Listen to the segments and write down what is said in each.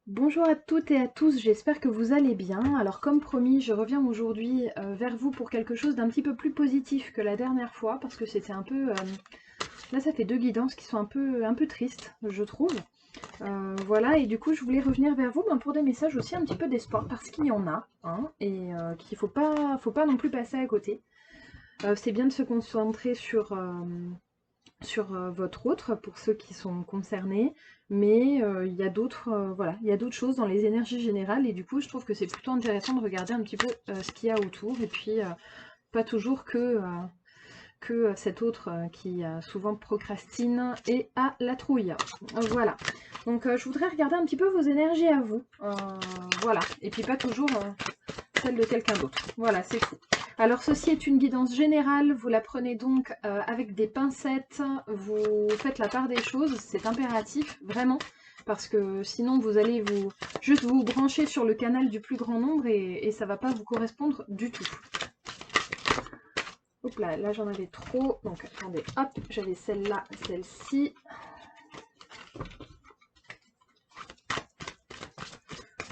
Bonjour à toutes et à tous, j'espère que vous allez bien. Alors comme promis, je reviens aujourd'hui vers vous pour quelque chose d'un petit peu plus positif que la dernière fois, parce que c'était un peu... là ça fait deux guidances qui sont un peu tristes, je trouve. Voilà, et du coup je voulais revenir vers vous pour des messages aussi un petit peu d'espoir, parce qu'il y en a, hein, et qu'il faut pas non plus passer à côté. C'est bien de se concentrer sur votre autre pour ceux qui sont concernés, mais il y a d'autres voilà, il y a d'autres choses dans les énergies générales et du coup je trouve que c'est plutôt intéressant de regarder un petit peu ce qu'il y a autour et puis pas toujours que cet autre qui souvent procrastine et a la trouille. Voilà. Donc je voudrais regarder un petit peu vos énergies à vous. Voilà. Et puis pas toujours celle de quelqu'un d'autre. Voilà, c'est tout. Alors ceci est une guidance générale, vous la prenez donc avec des pincettes, vous faites la part des choses, c'est impératif, vraiment, parce que sinon vous allez juste vous brancher sur le canal du plus grand nombre et ça va pas vous correspondre du tout. Hop là, là j'en avais trop, donc attendez, hop, j'avais celle-là, celle-ci.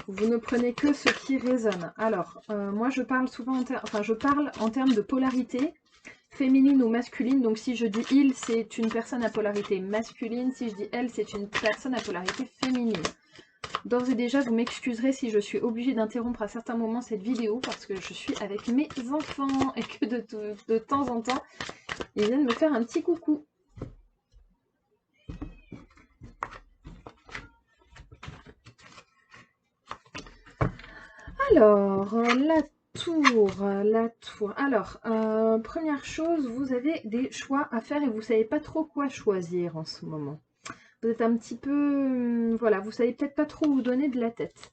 Vous ne prenez que ce qui résonne. Alors, moi je parle souvent je parle en termes de polarité, féminine ou masculine. Donc si je dis il, c'est une personne à polarité masculine. Si je dis elle, c'est une personne à polarité féminine. D'ores et déjà, vous m'excuserez si je suis obligée d'interrompre à certains moments cette vidéo parce que je suis avec mes enfants et que de temps en temps, ils viennent me faire un petit coucou. Alors, la tour. Alors, première chose, vous avez des choix à faire et vous savez pas trop quoi choisir en ce moment. Vous êtes un petit peu, voilà, vous savez peut-être pas trop vous donner de la tête.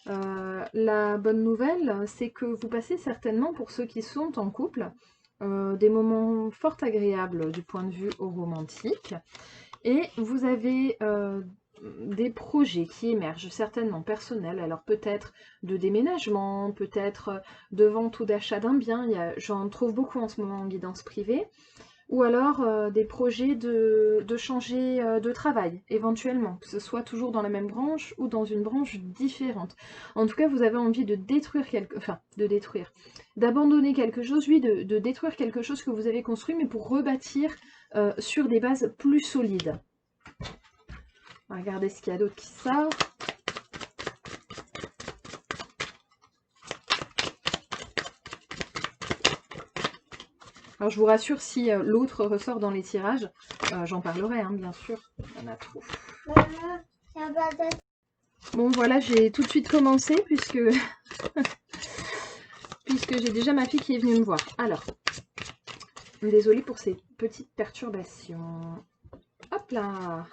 La bonne nouvelle, c'est que vous passez certainement, pour ceux qui sont en couple, des moments fort agréables du point de vue romantique. Et vous avez des projets qui émergent, certainement personnels, alors peut-être de déménagement, peut-être de vente ou d'achat d'un bien, j'en trouve beaucoup en ce moment en guidance privée, ou alors des projets de changer de travail, éventuellement, que ce soit toujours dans la même branche ou dans une branche différente. En tout cas, vous avez envie de détruire d'abandonner quelque chose, oui, de détruire quelque chose que vous avez construit, mais pour rebâtir sur des bases plus solides. On va regarder ce qu'il y a d'autre qui sort. Alors je vous rassure, si l'autre ressort dans les tirages, j'en parlerai, hein, bien sûr. Il y en a trop. Bon voilà, j'ai tout de suite commencé puisque j'ai déjà ma fille qui est venue me voir. Alors, désolée pour ces petites perturbations. Hop là.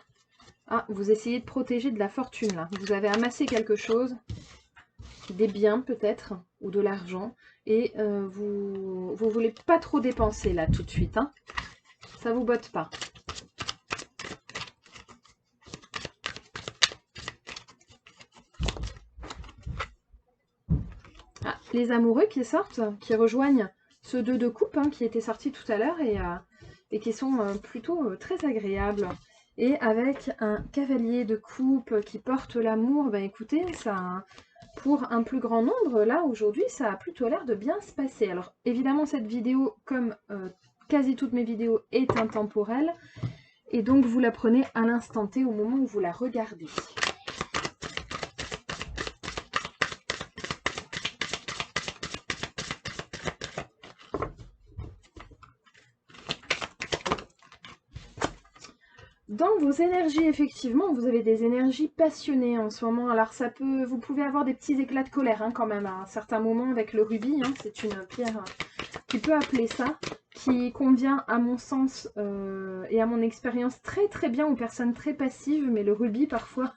Ah, vous essayez de protéger de la fortune là. Vous avez amassé quelque chose, des biens peut-être, ou de l'argent, et vous voulez pas trop dépenser là tout de suite, hein. Ça vous botte pas. Ah, les amoureux qui sortent, qui rejoignent ce 2 de coupe qui était sorti tout à l'heure et qui sont plutôt très agréables. Et avec un cavalier de coupe qui porte l'amour, bah écoutez, ça, pour un plus grand nombre, là aujourd'hui, ça a plutôt l'air de bien se passer. Alors évidemment, cette vidéo, comme quasi toutes mes vidéos, est intemporelle. Et donc vous la prenez à l'instant T au moment où vous la regardez. Dans vos énergies, effectivement, vous avez des énergies passionnées en ce moment. Alors vous pouvez avoir des petits éclats de colère quand même à un certain moment avec le rubis. C'est une pierre qui peut appeler ça, qui convient à mon sens et à mon expérience très très bien aux personnes très passives. Mais le rubis, parfois,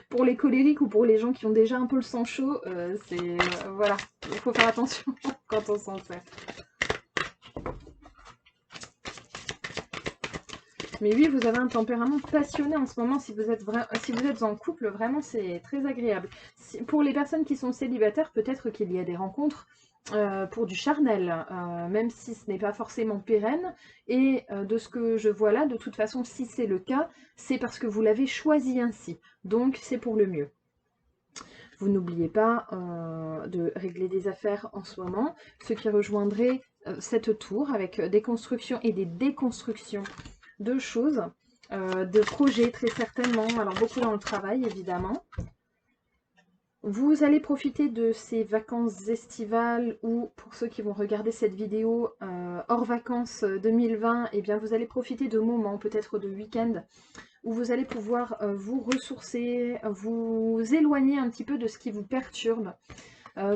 pour les colériques ou pour les gens qui ont déjà un peu le sang chaud, voilà, il faut faire attention quand on s'en sert. Mais oui, vous avez un tempérament passionné en ce moment. Si vous êtes en couple, vraiment, c'est très agréable. Pour les personnes qui sont célibataires, peut-être qu'il y a des rencontres pour du charnel, même si ce n'est pas forcément pérenne. Et de ce que je vois là, de toute façon, si c'est le cas, c'est parce que vous l'avez choisi ainsi. Donc, c'est pour le mieux. Vous n'oubliez pas de régler des affaires en ce moment, ce qui rejoindrait cette tour avec des constructions et des déconstructions de choses, de projets très certainement, alors beaucoup dans le travail évidemment. Vous allez profiter de ces vacances estivales ou pour ceux qui vont regarder cette vidéo hors vacances 2020, eh bien vous allez profiter de moments, peut-être de week-end, où vous allez pouvoir vous ressourcer, vous éloigner un petit peu de ce qui vous perturbe.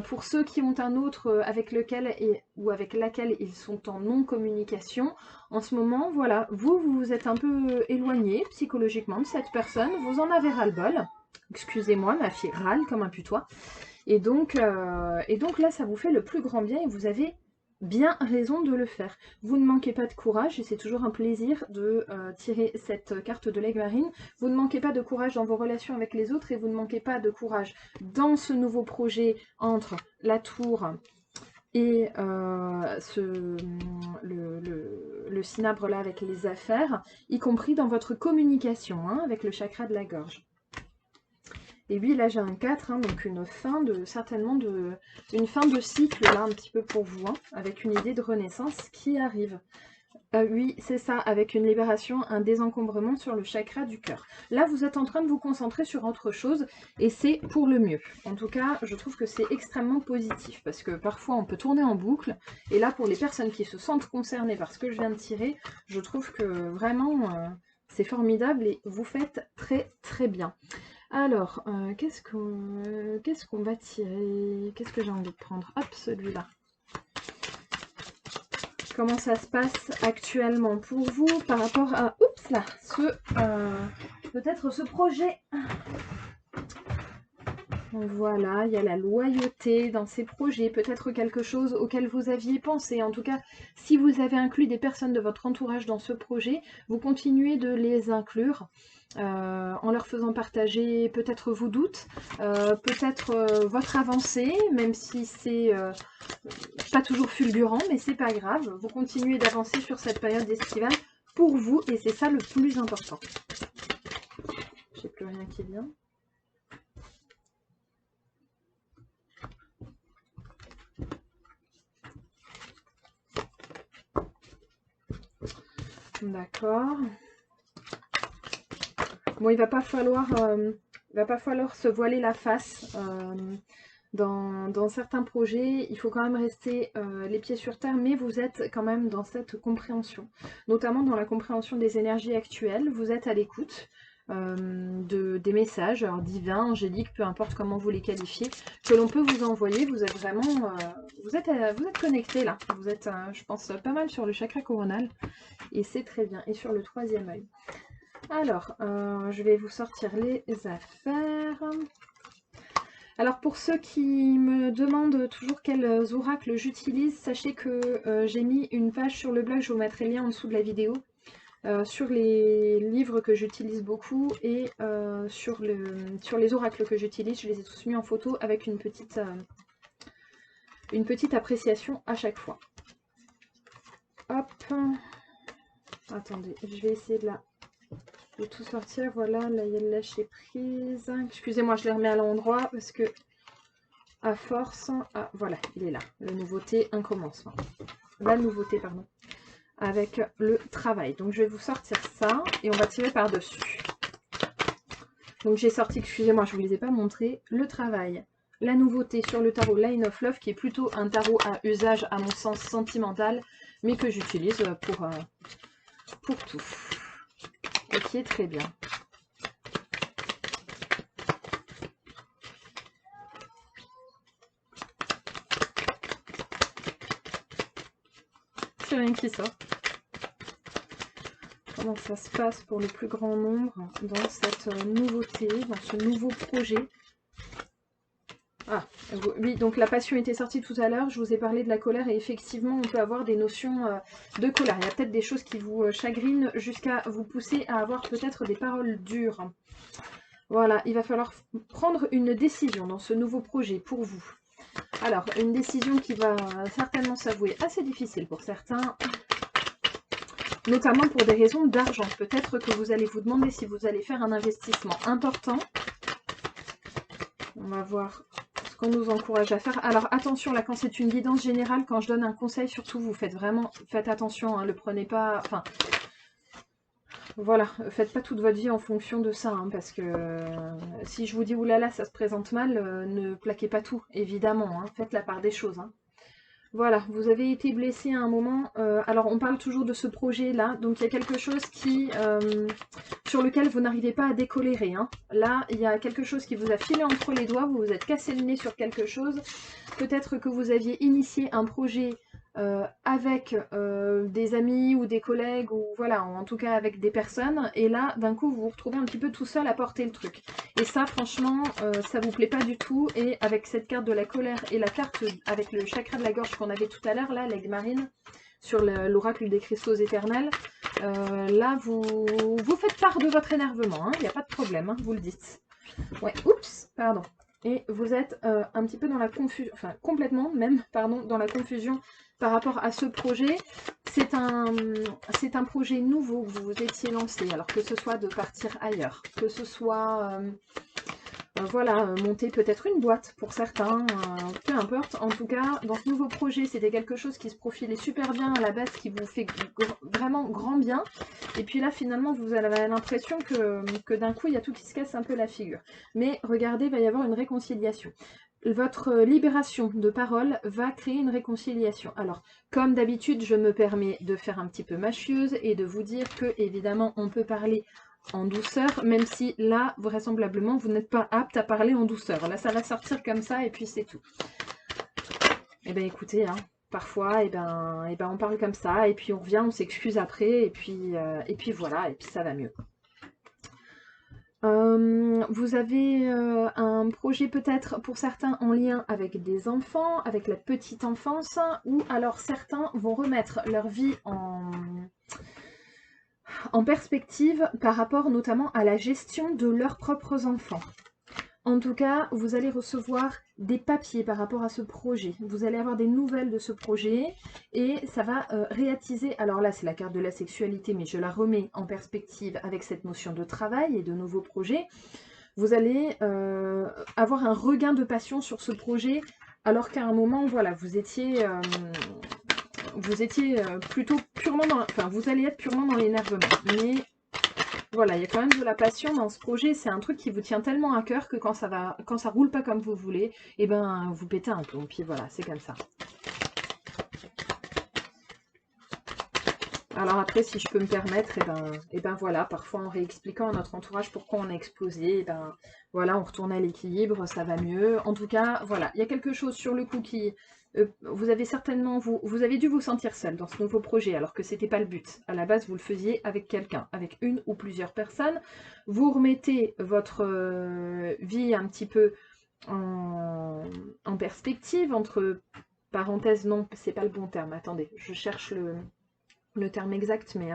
Pour ceux qui ont un autre avec lequel ou avec laquelle ils sont en non-communication, en ce moment, voilà, vous êtes un peu éloigné psychologiquement de cette personne, vous en avez ras-le-bol. Excusez-moi, ma fille râle comme un putois. Et donc là, ça vous fait le plus grand bien et vous avez bien raison de le faire. Vous ne manquez pas de courage et c'est toujours un plaisir de tirer cette carte de l'aigle marine. Vous ne manquez pas de courage dans vos relations avec les autres et vous ne manquez pas de courage dans ce nouveau projet entre la tour et le cinabre là avec les affaires, y compris dans votre communication hein, avec le chakra de la gorge. Et oui, là j'ai un 4, hein, donc une fin de, certainement une fin de cycle là un petit peu pour vous, hein, avec une idée de renaissance qui arrive. Oui, c'est ça, avec une libération, un désencombrement sur le chakra du cœur. Là, vous êtes en train de vous concentrer sur autre chose et c'est pour le mieux. En tout cas, je trouve que c'est extrêmement positif parce que parfois on peut tourner en boucle. Et là, pour les personnes qui se sentent concernées par ce que je viens de tirer, je trouve que vraiment c'est formidable et vous faites très très bien. Alors, qu'est-ce qu'on va tirer? Qu'est-ce que j'ai envie de prendre? Hop, celui-là. Comment ça se passe actuellement pour vous par rapport à, oups là, peut-être ce projet. Donc voilà, il y a la loyauté dans ces projets, peut-être quelque chose auquel vous aviez pensé. En tout cas, si vous avez inclus des personnes de votre entourage dans ce projet, vous continuez de les inclure en leur faisant partager peut-être vos doutes, peut-être votre avancée, même si c'est pas toujours fulgurant, mais c'est pas grave. Vous continuez d'avancer sur cette période estivale pour vous et c'est ça le plus important. J'ai plus rien qui vient. D'accord. Bon, il va pas falloir se voiler la face. Dans certains projets, il faut quand même rester les pieds sur terre, mais vous êtes quand même dans cette compréhension. Notamment dans la compréhension des énergies actuelles, vous êtes à l'écoute des messages, alors divins, angéliques, peu importe comment vous les qualifiez, que l'on peut vous envoyer. Vous êtes vraiment, vous êtes connecté là. Vous êtes, je pense, pas mal sur le chakra coronal, et c'est très bien. Et sur le troisième œil. Alors, je vais vous sortir les affaires. Alors pour ceux qui me demandent toujours quels oracles j'utilise, sachez que j'ai mis une page sur le blog, je vous mettrai le lien en dessous de la vidéo, sur les livres que j'utilise beaucoup et sur les oracles que j'utilise. Je les ai tous mis en photo avec une petite appréciation à chaque fois. Hop, attendez, je vais essayer de tout sortir. Voilà, là il y a le lâcher prise. Excusez-moi, je les remets à l'endroit parce que à force, ah, voilà, il est là. La nouveauté, un commencement. La nouveauté, pardon. Avec le travail. Donc je vais vous sortir ça et on va tirer par-dessus. Donc j'ai sorti, excusez-moi, je ne vous les ai pas montrés, le travail. La nouveauté sur le tarot Line of Love, qui est plutôt un tarot à usage, à mon sens, sentimental, mais que j'utilise pour tout. Et qui est très bien. C'est rien qui sort. Comment ça se passe pour le plus grand nombre dans cette nouveauté, dans ce nouveau projet. Ah, oui, donc la passion était sortie tout à l'heure, je vous ai parlé de la colère et effectivement on peut avoir des notions de colère. Il y a peut-être des choses qui vous chagrinent jusqu'à vous pousser à avoir peut-être des paroles dures. Voilà, il va falloir prendre une décision dans ce nouveau projet pour vous. Alors, une décision qui va certainement s'avouer assez difficile pour certains, notamment pour des raisons d'argent. Peut-être que vous allez vous demander si vous allez faire un investissement important. On va voir ce qu'on nous encourage à faire. Alors attention, là, quand c'est une guidance générale, quand je donne un conseil, surtout, vous faites vraiment, faites attention, hein, le prenez pas, enfin, voilà, faites pas toute votre vie en fonction de ça, hein, parce que si je vous dis oulala, ça se présente mal, ne plaquez pas tout, évidemment, hein, faites la part des choses, hein. Voilà, vous avez été blessé à un moment. Alors, on parle toujours de ce projet-là. Donc, il y a quelque chose qui, sur lequel vous n'arrivez pas à décolérer, hein. Là, il y a quelque chose qui vous a filé entre les doigts. Vous vous êtes cassé le nez sur quelque chose. Peut-être que vous aviez initié un projet avec des amis ou des collègues, ou voilà, en tout cas avec des personnes. Et là, d'un coup, vous vous retrouvez un petit peu tout seul à porter le truc. Et ça, franchement, ça vous plaît pas du tout. Et avec cette carte de la colère et la carte avec le chakra de la gorge qu'on avait tout à l'heure, là, l'aigle marine, sur l'oracle des cristaux éternels, là, vous faites part de votre énervement, hein, il n'y a pas de problème, hein, vous le dites. Ouais, oups, pardon. Et vous êtes un petit peu dans la confusion, enfin complètement même, pardon, dans la confusion par rapport à ce projet. C'est un projet nouveau que vous vous étiez lancé, alors que ce soit de partir ailleurs, que ce soit voilà, monter peut-être une boîte pour certains, peu importe. En tout cas, dans ce nouveau projet, c'était quelque chose qui se profilait super bien à la base, qui vous fait vraiment grand bien. Et puis là, finalement, vous avez l'impression que d'un coup, il y a tout qui se casse un peu la figure. Mais regardez, il va y avoir une réconciliation. Votre libération de parole va créer une réconciliation. Alors, comme d'habitude, je me permets de faire un petit peu mâchieuse et de vous dire que, évidemment, on peut parler en douceur, même si là, vraisemblablement, vous n'êtes pas apte à parler en douceur. Là, ça va sortir comme ça et puis c'est tout. Eh bien, écoutez, hein, parfois, on parle comme ça et puis on revient, on s'excuse après et puis voilà, et puis ça va mieux. Vous avez un projet peut-être pour certains en lien avec des enfants, avec la petite enfance, ou alors certains vont remettre leur vie en perspective par rapport notamment à la gestion de leurs propres enfants. En tout cas, vous allez recevoir des papiers par rapport à ce projet. Vous allez avoir des nouvelles de ce projet et ça va réattiser. Alors là, c'est la carte de la sexualité, mais je la remets en perspective avec cette notion de travail et de nouveaux projets. Vous allez avoir un regain de passion sur ce projet, alors qu'à un moment, voilà, vous étiez plutôt purement dans... Enfin, vous allez être purement dans l'énervement. Mais voilà, il y a quand même de la passion dans ce projet. C'est un truc qui vous tient tellement à cœur que quand ça roule pas comme vous voulez, et ben vous pétez un plomb. Puis voilà, c'est comme ça. Alors après, si je peux me permettre, et ben voilà, parfois en réexpliquant à notre entourage pourquoi on a explosé, et ben voilà, on retourne à l'équilibre, ça va mieux. En tout cas, voilà, il y a quelque chose sur le coup qui... vous avez certainement, vous avez dû vous sentir seul dans ce nouveau projet, alors que c'était pas le but. À la base, vous le faisiez avec quelqu'un, avec une ou plusieurs personnes. Vous remettez votre vie un petit peu en perspective, entre parenthèses, non, c'est pas le bon terme, attendez, je cherche le terme exact, mais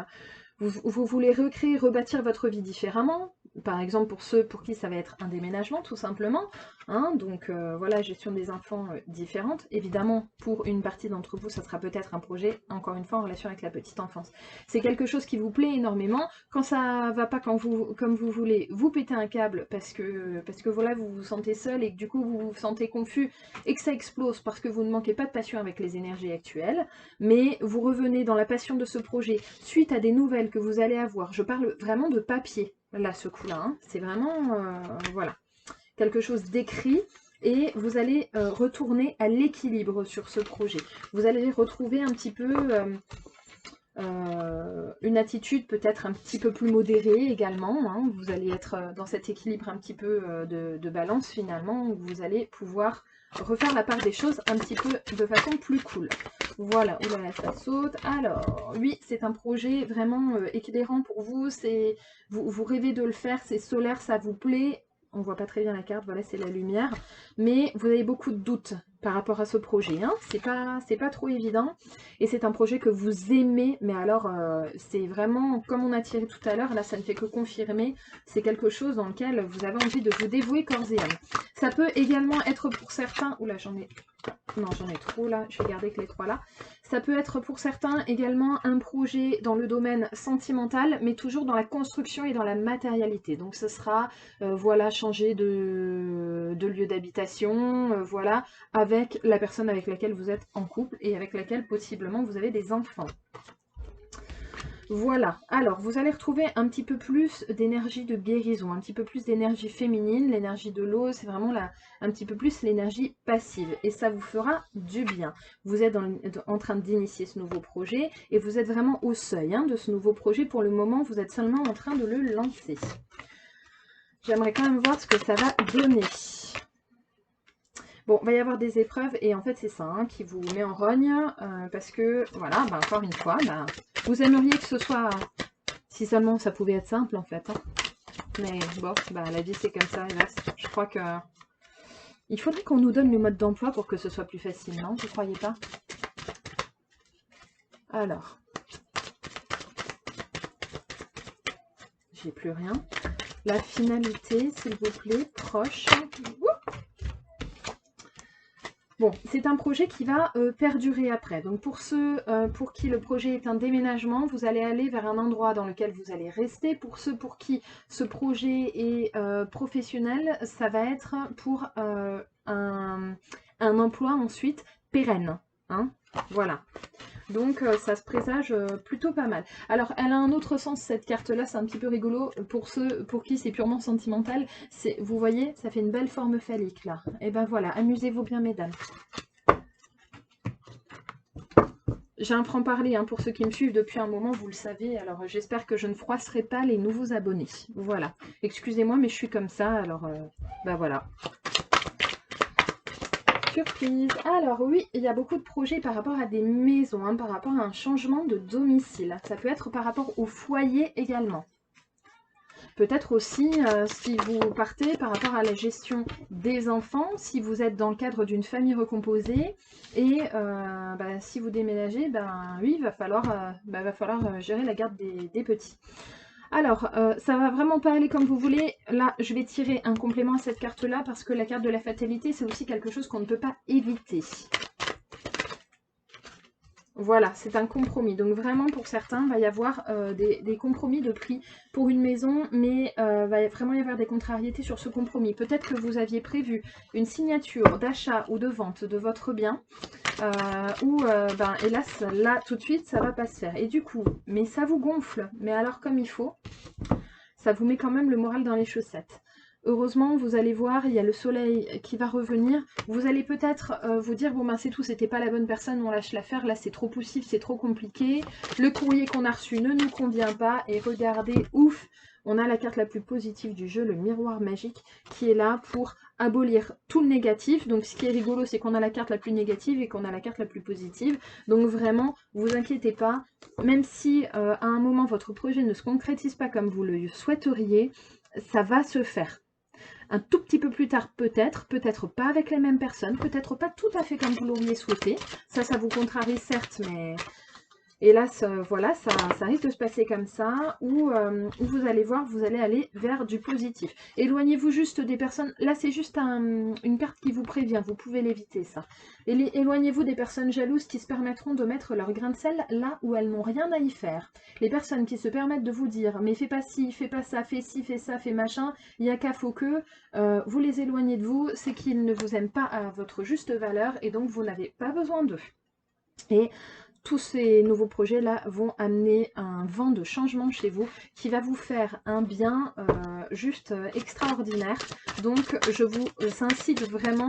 vous voulez recréer, rebâtir votre vie différemment. Par exemple, pour ceux pour qui ça va être un déménagement, tout simplement. Hein, donc voilà, gestion des enfants différente. Évidemment, pour une partie d'entre vous, ça sera peut-être un projet, encore une fois, en relation avec la petite enfance. C'est quelque chose qui vous plaît énormément. Quand ça va pas comme vous voulez, vous pétez un câble parce que voilà, vous vous sentez seul et que du coup, vous vous sentez confus et que ça explose parce que vous ne manquez pas de passion avec les énergies actuelles. Mais vous revenez dans la passion de ce projet suite à des nouvelles que vous allez avoir. Je parle vraiment de papier, là, ce coup-là. Hein. C'est vraiment, voilà, quelque chose d'écrit. Et vous allez retourner à l'équilibre sur ce projet. Vous allez retrouver un petit peu une attitude peut-être un petit peu plus modérée également. Hein. Vous allez être dans cet équilibre un petit peu de balance finalement, où vous allez pouvoir refaire la part des choses un petit peu de façon plus cool. Voilà, oulala, ça saute. Alors, oui, c'est un projet vraiment éclairant pour vous. Vous rêvez de le faire, c'est solaire, ça vous plaît. On voit pas très bien la carte, voilà, c'est la lumière. Mais vous avez beaucoup de doutes par rapport à ce projet. Hein. C'est pas trop évident. Et c'est un projet que vous aimez, mais alors, c'est vraiment, comme on a tiré tout à l'heure, là, ça ne fait que confirmer. C'est quelque chose dans lequel vous avez envie de vous dévouer corps et âme. Ça peut également être pour certains... Oula, j'en ai trop là, je vais garder que les trois là. Ça peut être pour certains également un projet dans le domaine sentimental, mais toujours dans la construction et dans la matérialité. Donc ce sera, voilà, changer de de lieu d'habitation, voilà, avec la personne avec laquelle vous êtes en couple et avec laquelle possiblement vous avez des enfants. Voilà, alors vous allez retrouver un petit peu plus d'énergie de guérison, un petit peu plus d'énergie féminine, l'énergie de l'eau, c'est vraiment un petit peu plus l'énergie passive et ça vous fera du bien. Vous êtes en train d'initier ce nouveau projet et vous êtes vraiment au seuil de ce nouveau projet. Pour le moment, vous êtes seulement en train de le lancer. J'aimerais quand même voir ce que ça va donner. Bon, il va y avoir des épreuves et en fait c'est ça qui vous met en rogne parce que, voilà, encore une fois, vous aimeriez que ce soit, si seulement ça pouvait être simple en fait. Mais bon, la vie c'est comme ça, hélas. Je crois que il faudrait qu'on nous donne le mode d'emploi pour que ce soit plus facile, non? Vous croyez pas? Alors, j'ai plus rien. La finalité, s'il vous plaît, proche. Bon, c'est un projet qui va perdurer après. Donc pour ceux pour qui le projet est un déménagement, vous allez aller vers un endroit dans lequel vous allez rester. Pour ceux pour qui ce projet est professionnel, ça va être pour un emploi ensuite pérenne. Voilà. Donc ça se présage plutôt pas mal. Alors elle a un autre sens cette carte là, c'est un petit peu rigolo. Pour ceux pour qui c'est purement sentimental, vous voyez, ça fait une belle forme phallique là. Et ben voilà, amusez-vous bien mesdames. J'ai un franc-parler pour ceux qui me suivent depuis un moment, vous le savez. Alors j'espère que je ne froisserai pas les nouveaux abonnés. Voilà. Excusez-moi mais je suis comme ça, alors voilà. Surprise. Alors oui, il y a beaucoup de projets par rapport à des maisons, par rapport à un changement de domicile. Ça peut être par rapport au foyer également. Peut-être aussi si vous partez par rapport à la gestion des enfants, si vous êtes dans le cadre d'une famille recomposée et si vous déménagez, oui, il va falloir gérer la garde des petits. Alors, ça va vraiment pas aller comme vous voulez. Là, je vais tirer un complément à cette carte-là parce que la carte de la fatalité, c'est aussi quelque chose qu'on ne peut pas éviter. Voilà, c'est un compromis. Donc vraiment, pour certains, il va y avoir des compromis de prix pour une maison, mais il va vraiment y avoir des contrariétés sur ce compromis. Peut-être que vous aviez prévu une signature d'achat ou de vente de votre bien, hélas, là, tout de suite, ça va pas se faire. Et du coup, mais ça vous gonfle, mais alors comme il faut, ça vous met quand même le moral dans les chaussettes. Heureusement, vous allez voir, il y a le soleil qui va revenir. Vous allez peut-être vous dire, bon c'est tout, c'était pas la bonne personne, on lâche l'affaire, là c'est trop poussif, c'est trop compliqué. Le courrier qu'on a reçu ne nous convient pas. Et regardez, ouf, on a la carte la plus positive du jeu, le miroir magique, qui est là pour abolir tout le négatif. Donc ce qui est rigolo, c'est qu'on a la carte la plus négative et qu'on a la carte la plus positive. Donc vraiment, vous inquiétez pas, même si à un moment votre projet ne se concrétise pas comme vous le souhaiteriez, ça va se faire. Un tout petit peu plus tard peut-être, peut-être pas avec les mêmes personnes, peut-être pas tout à fait comme vous l'auriez souhaité. Ça vous contrarie certes, mais hélas, voilà, ça risque de se passer comme ça, où vous allez voir, vous allez aller vers du positif. Éloignez-vous juste des personnes, là c'est juste une carte qui vous prévient, vous pouvez l'éviter ça. Éloignez-vous des personnes jalouses qui se permettront de mettre leur grain de sel là où elles n'ont rien à y faire. Les personnes qui se permettent de vous dire, mais fais pas ci, fais pas ça, fais ci, fais ça, fais machin, il n'y a qu'à faut que, vous les éloignez de vous, c'est qu'ils ne vous aiment pas à votre juste valeur et donc vous n'avez pas besoin d'eux. Et tous ces nouveaux projets-là vont amener un vent de changement chez vous qui va vous faire un bien juste extraordinaire. Donc, je vous incite vraiment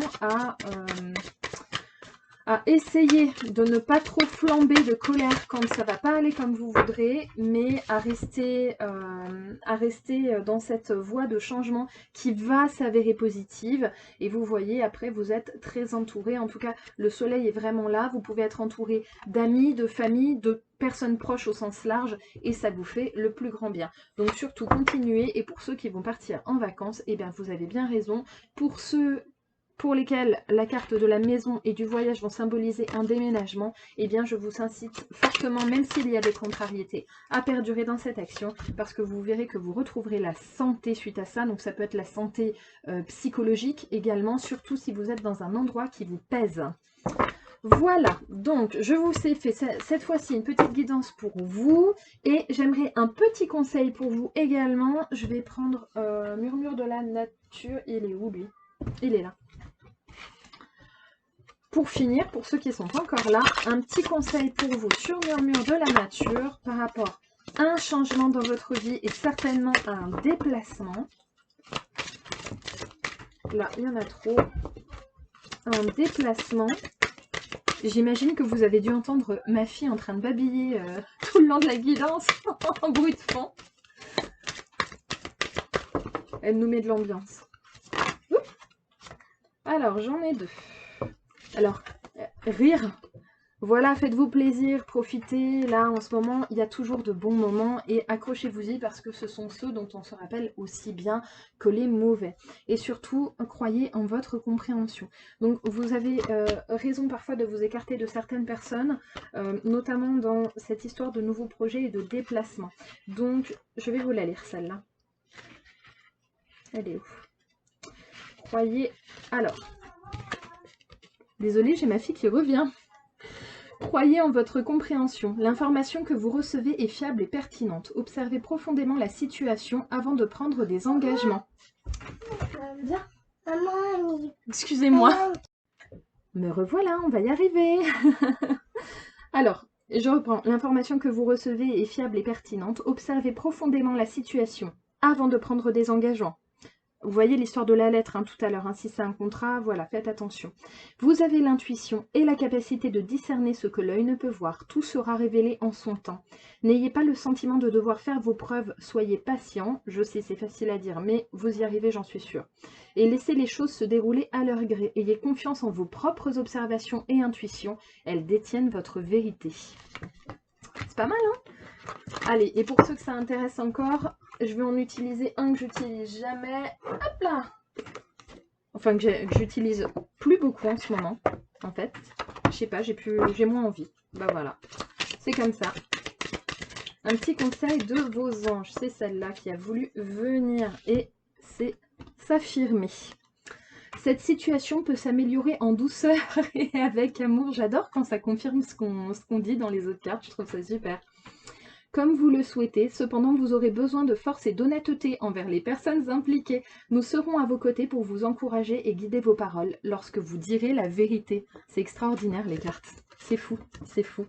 à essayer de ne pas trop flamber de colère quand ça va pas aller comme vous voudrez, mais à rester dans cette voie de changement qui va s'avérer positive. Et vous voyez, après, vous êtes très entouré. En tout cas, le soleil est vraiment là. Vous pouvez être entouré d'amis, de famille, de personnes proches au sens large, et ça vous fait le plus grand bien. Donc surtout, continuez. Et pour ceux qui vont partir en vacances, eh bien, vous avez bien raison. Pour ceux pour lesquels la carte de la maison et du voyage vont symboliser un déménagement, eh bien je vous incite fortement, même s'il y a des contrariétés, à perdurer dans cette action, parce que vous verrez que vous retrouverez la santé suite à ça. Donc ça peut être la santé psychologique également, surtout si vous êtes dans un endroit qui vous pèse. Voilà, donc je vous ai fait cette fois-ci une petite guidance pour vous, et j'aimerais un petit conseil pour vous également. Je vais prendre Murmure de la Nature, il est où lui ? il est là. Pour finir, pour ceux qui sont encore là, un petit conseil pour vous sur Murmure de la Nature par rapport à un changement dans votre vie et certainement à un déplacement. Là, il y en a trop. Un déplacement. J'imagine que vous avez dû entendre ma fille en train de babiller tout le long de la guidance en bruit de fond. Elle nous met de l'ambiance. Alors, j'en ai deux. Alors, rire. Voilà, faites-vous plaisir, profitez. Là, en ce moment, il y a toujours de bons moments et accrochez-vous-y parce que ce sont ceux dont on se rappelle aussi bien que les mauvais. Et surtout, croyez en votre compréhension. Donc, vous avez raison parfois de vous écarter de certaines personnes, notamment dans cette histoire de nouveaux projets et de déplacement. Donc, je vais vous la lire, celle-là. Elle est où? Croyez... Alors, désolée, j'ai ma fille qui revient. Croyez en votre compréhension. L'information que vous recevez est fiable et pertinente. Observez profondément la situation avant de prendre des engagements. Viens. Excusez-moi. Me revoilà, on va y arriver. Alors, je reprends. L'information que vous recevez est fiable et pertinente. Observez profondément la situation avant de prendre des engagements. Vous voyez l'histoire de la lettre tout à l'heure, si c'est un contrat, voilà, faites attention. Vous avez l'intuition et la capacité de discerner ce que l'œil ne peut voir. Tout sera révélé en son temps. N'ayez pas le sentiment de devoir faire vos preuves, soyez patient. Je sais, c'est facile à dire, mais vous y arrivez, j'en suis sûre. Et laissez les choses se dérouler à leur gré. Ayez confiance en vos propres observations et intuitions. Elles détiennent votre vérité. C'est pas mal, hein? Allez, et pour ceux que ça intéresse encore, je vais en utiliser un que j'utilise jamais. Hop là! Enfin, que j'utilise plus beaucoup en ce moment, en fait. Je sais pas, j'ai moins envie. Bah voilà, c'est comme ça. Un petit conseil de vos anges, c'est celle-là qui a voulu venir et c'est s'affirmer. Cette situation peut s'améliorer en douceur et avec amour. J'adore quand ça confirme ce qu'on dit dans les autres cartes, je trouve ça super. Comme vous le souhaitez, cependant vous aurez besoin de force et d'honnêteté envers les personnes impliquées. Nous serons à vos côtés pour vous encourager et guider vos paroles lorsque vous direz la vérité. C'est extraordinaire les cartes, c'est fou, c'est fou.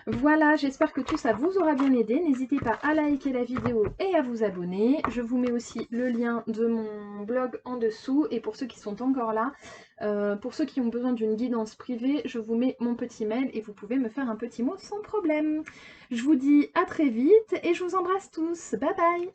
Voilà, j'espère que tout ça vous aura bien aidé. N'hésitez pas à liker la vidéo et à vous abonner. Je vous mets aussi le lien de mon blog en dessous. Et pour ceux qui sont encore là, pour ceux qui ont besoin d'une guidance privée, je vous mets mon petit mail et vous pouvez me faire un petit mot sans problème. Je vous dis à très vite et je vous embrasse tous. Bye bye!